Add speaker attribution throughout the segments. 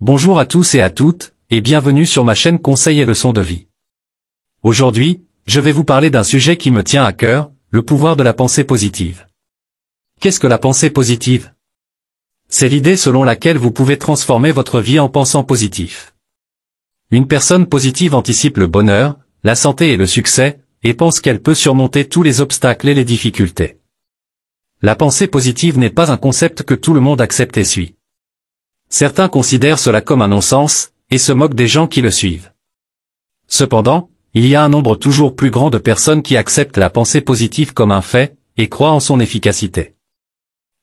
Speaker 1: Bonjour à tous et à toutes, et bienvenue sur ma chaîne Conseils et leçons de vie. Aujourd'hui, je vais vous parler d'un sujet qui me tient à cœur, le pouvoir de la pensée positive. Qu'est-ce que la pensée positive? C'est l'idée selon laquelle vous pouvez transformer votre vie en pensant positif. Une personne positive anticipe le bonheur, la santé et le succès, et pense qu'elle peut surmonter tous les obstacles et les difficultés. La pensée positive n'est pas un concept que tout le monde accepte et suit. Certains considèrent cela comme un non-sens, et se moquent des gens qui le suivent. Cependant, il y a un nombre toujours plus grand de personnes qui acceptent la pensée positive comme un fait, et croient en son efficacité.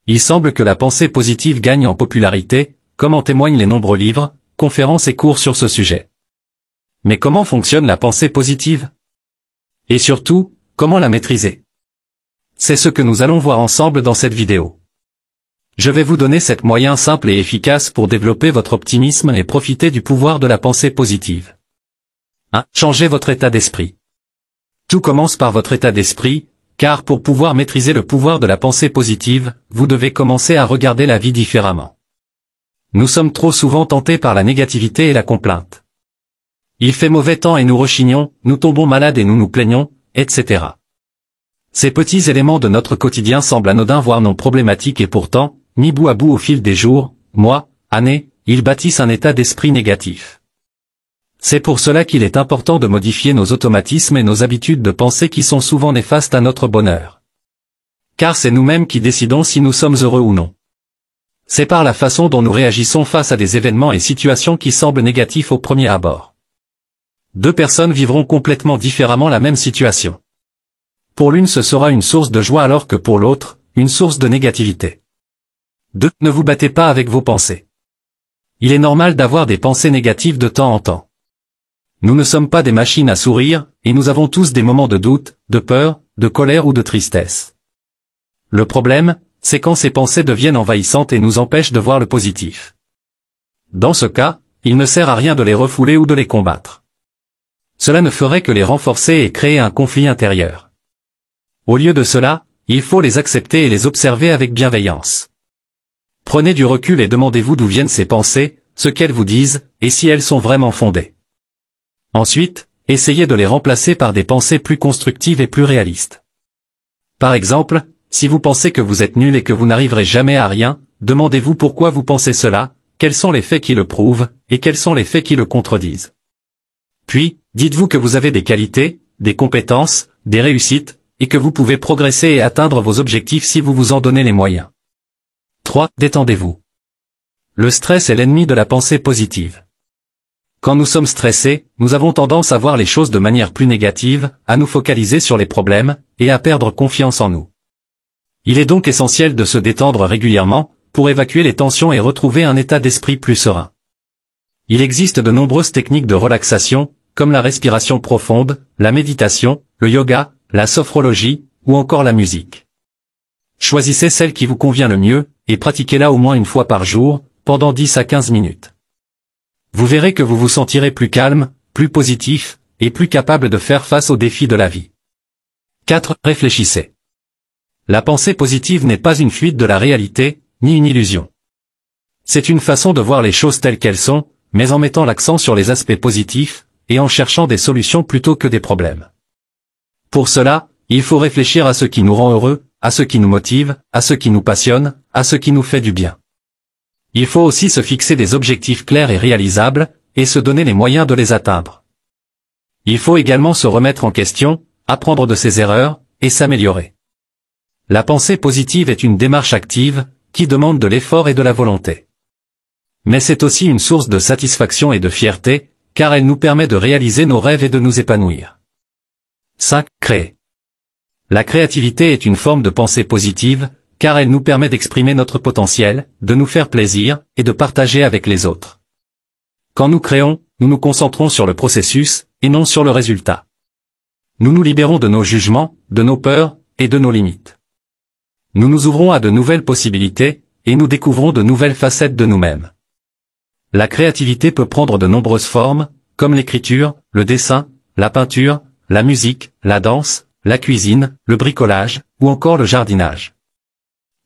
Speaker 1: Il semble que la pensée positive gagne en popularité, comme en témoignent les nombreux livres, conférences et cours sur ce sujet. Mais comment fonctionne la pensée positive? Et surtout, comment la maîtriser? C'est ce que nous allons voir ensemble dans cette vidéo. Je vais vous donner 7 moyens simples et efficaces pour développer votre optimisme et profiter du pouvoir de la pensée positive. 1. Changez votre état d'esprit. Tout commence par votre état d'esprit, car pour pouvoir maîtriser le pouvoir de la pensée positive, vous devez commencer à regarder la vie différemment. Nous sommes trop souvent tentés par la négativité et la complainte. Il fait mauvais temps et nous rechignons, nous tombons malades et nous nous plaignons, etc. Ces petits éléments de notre quotidien semblent anodins voire non problématiques et pourtant, mis bout à bout au fil des jours, mois, années, ils bâtissent un état d'esprit négatif. C'est pour cela qu'il est important de modifier nos automatismes et nos habitudes de pensée qui sont souvent néfastes à notre bonheur. Car c'est nous-mêmes qui décidons si nous sommes heureux ou non. C'est par la façon dont nous réagissons face à des événements et situations qui semblent négatifs au premier abord. Deux personnes vivront complètement différemment la même situation. Pour l'une ce sera une source de joie alors que pour l'autre, une source de négativité. 2. Ne vous battez pas avec vos pensées. Il est normal d'avoir des pensées négatives de temps en temps. Nous ne sommes pas des machines à sourire, et nous avons tous des moments de doute, de peur, de colère ou de tristesse. Le problème, c'est quand ces pensées deviennent envahissantes et nous empêchent de voir le positif. Dans ce cas, il ne sert à rien de les refouler ou de les combattre. Cela ne ferait que les renforcer et créer un conflit intérieur. Au lieu de cela, il faut les accepter et les observer avec bienveillance. Prenez du recul et demandez-vous d'où viennent ces pensées, ce qu'elles vous disent, et si elles sont vraiment fondées. Ensuite, essayez de les remplacer par des pensées plus constructives et plus réalistes. Par exemple, si vous pensez que vous êtes nul et que vous n'arriverez jamais à rien, demandez-vous pourquoi vous pensez cela, quels sont les faits qui le prouvent, et quels sont les faits qui le contredisent. Puis, dites-vous que vous avez des qualités, des compétences, des réussites, et que vous pouvez progresser et atteindre vos objectifs si vous vous en donnez les moyens. 3. Détendez-vous. Le stress est l'ennemi de la pensée positive. Quand nous sommes stressés, nous avons tendance à voir les choses de manière plus négative, à nous focaliser sur les problèmes, et à perdre confiance en nous. Il est donc essentiel de se détendre régulièrement, pour évacuer les tensions et retrouver un état d'esprit plus serein. Il existe de nombreuses techniques de relaxation, comme la respiration profonde, la méditation, le yoga, la sophrologie, ou encore la musique. Choisissez celle qui vous convient le mieux, et pratiquez-la au moins une fois par jour, pendant 10 à 15 minutes. Vous verrez que vous vous sentirez plus calme, plus positif, et plus capable de faire face aux défis de la vie. 4. Réfléchissez. La pensée positive n'est pas une fuite de la réalité, ni une illusion. C'est une façon de voir les choses telles qu'elles sont, mais en mettant l'accent sur les aspects positifs, et en cherchant des solutions plutôt que des problèmes. Pour cela, il faut réfléchir à ce qui nous rend heureux, à ce qui nous motive, à ce qui nous passionne, à ce qui nous fait du bien. Il faut aussi se fixer des objectifs clairs et réalisables, et se donner les moyens de les atteindre. Il faut également se remettre en question, apprendre de ses erreurs, et s'améliorer. La pensée positive est une démarche active, qui demande de l'effort et de la volonté. Mais c'est aussi une source de satisfaction et de fierté, car elle nous permet de réaliser nos rêves et de nous épanouir. 5. Créer. La créativité est une forme de pensée positive, car elle nous permet d'exprimer notre potentiel, de nous faire plaisir, et de partager avec les autres. Quand nous créons, nous nous concentrons sur le processus, et non sur le résultat. Nous nous libérons de nos jugements, de nos peurs, et de nos limites. Nous nous ouvrons à de nouvelles possibilités, et nous découvrons de nouvelles facettes de nous-mêmes. La créativité peut prendre de nombreuses formes, comme l'écriture, le dessin, la peinture, la musique, la danse, la cuisine, le bricolage, ou encore le jardinage.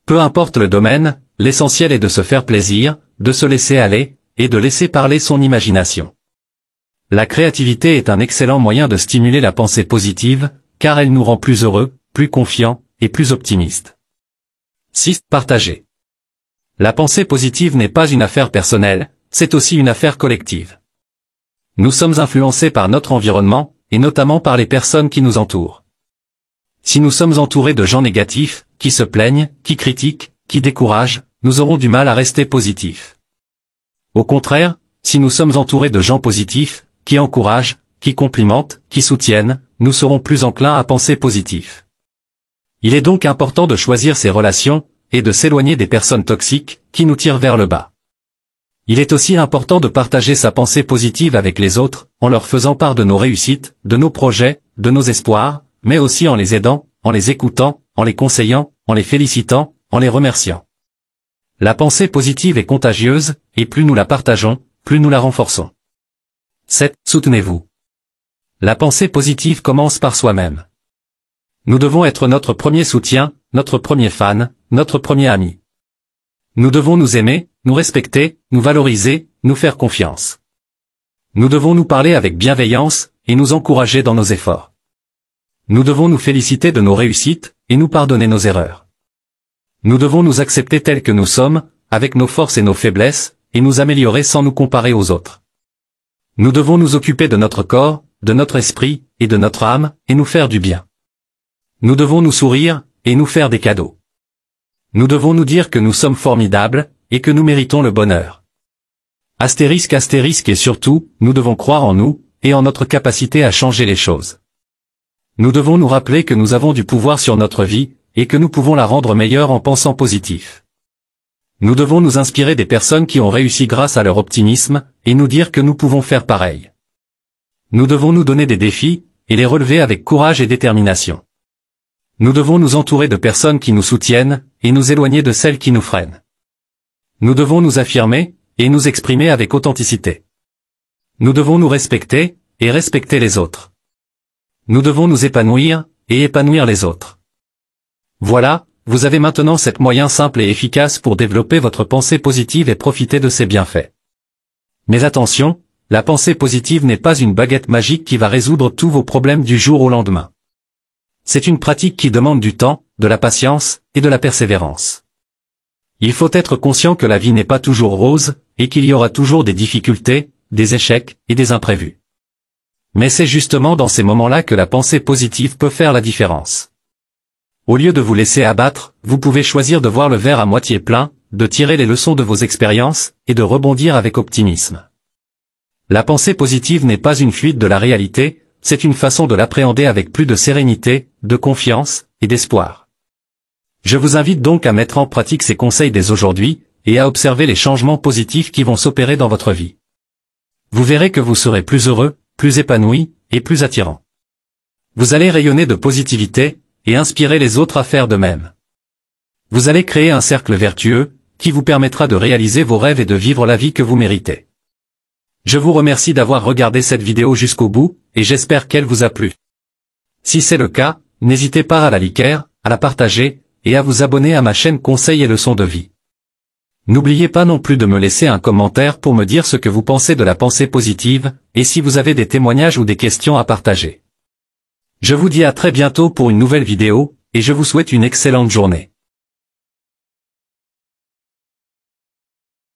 Speaker 1: Peu importe le domaine, l'essentiel est de se faire plaisir, de se laisser aller, et de laisser parler son imagination. La créativité est un excellent moyen de stimuler la pensée positive, car elle nous rend plus heureux, plus confiants et plus optimistes. 6. Partager. La pensée positive n'est pas une affaire personnelle, c'est aussi une affaire collective. Nous sommes influencés par notre environnement, et notamment par les personnes qui nous entourent. Si nous sommes entourés de gens négatifs, qui se plaignent, qui critiquent, qui découragent, nous aurons du mal à rester positifs. Au contraire, si nous sommes entourés de gens positifs, qui encouragent, qui complimentent, qui soutiennent, nous serons plus enclins à penser positif. Il est donc important de choisir ses relations, et de s'éloigner des personnes toxiques, qui nous tirent vers le bas. Il est aussi important de partager sa pensée positive avec les autres, en leur faisant part de nos réussites, de nos projets, de nos espoirs, mais aussi en les aidant, en les écoutant, en les conseillant, en les félicitant, en les remerciant. La pensée positive est contagieuse, et plus nous la partageons, plus nous la renforçons. 7. Soutenez-vous. La pensée positive commence par soi-même. Nous devons être notre premier soutien, notre premier fan, notre premier ami. Nous devons nous aimer, nous respecter, nous valoriser, nous faire confiance. Nous devons nous parler avec bienveillance, et nous encourager dans nos efforts. Nous devons nous féliciter de nos réussites, et nous pardonner nos erreurs. Nous devons nous accepter tels que nous sommes, avec nos forces et nos faiblesses, et nous améliorer sans nous comparer aux autres. Nous devons nous occuper de notre corps, de notre esprit, et de notre âme, et nous faire du bien. Nous devons nous sourire, et nous faire des cadeaux. Nous devons nous dire que nous sommes formidables, et que nous méritons le bonheur. Astérisque et surtout, nous devons croire en nous, et en notre capacité à changer les choses. Nous devons nous rappeler que nous avons du pouvoir sur notre vie, et que nous pouvons la rendre meilleure en pensant positif. Nous devons nous inspirer des personnes qui ont réussi grâce à leur optimisme, et nous dire que nous pouvons faire pareil. Nous devons nous donner des défis, et les relever avec courage et détermination. Nous devons nous entourer de personnes qui nous soutiennent, et nous éloigner de celles qui nous freinent. Nous devons nous affirmer, et nous exprimer avec authenticité. Nous devons nous respecter, et respecter les autres. Nous devons nous épanouir, et épanouir les autres. Voilà, vous avez maintenant 7 moyens simples et efficaces pour développer votre pensée positive et profiter de ses bienfaits. Mais attention, la pensée positive n'est pas une baguette magique qui va résoudre tous vos problèmes du jour au lendemain. C'est une pratique qui demande du temps, de la patience, et de la persévérance. Il faut être conscient que la vie n'est pas toujours rose, et qu'il y aura toujours des difficultés, des échecs, et des imprévus. Mais c'est justement dans ces moments-là que la pensée positive peut faire la différence. Au lieu de vous laisser abattre, vous pouvez choisir de voir le verre à moitié plein, de tirer les leçons de vos expériences, et de rebondir avec optimisme. La pensée positive n'est pas une fuite de la réalité, c'est une façon de l'appréhender avec plus de sérénité, de confiance, et d'espoir. Je vous invite donc à mettre en pratique ces conseils dès aujourd'hui, et à observer les changements positifs qui vont s'opérer dans votre vie. Vous verrez que vous serez plus heureux, plus épanoui, et plus attirant. Vous allez rayonner de positivité, et inspirer les autres à faire de même. Vous allez créer un cercle vertueux, qui vous permettra de réaliser vos rêves et de vivre la vie que vous méritez. Je vous remercie d'avoir regardé cette vidéo jusqu'au bout, et j'espère qu'elle vous a plu. Si c'est le cas, n'hésitez pas à la liker, à la partager, et à vous abonner à ma chaîne Conseils et Leçons de Vie. N'oubliez pas non plus de me laisser un commentaire pour me dire ce que vous pensez de la pensée positive, et si vous avez des témoignages ou des questions à partager. Je vous dis à très bientôt pour une nouvelle vidéo, et je vous souhaite une excellente journée.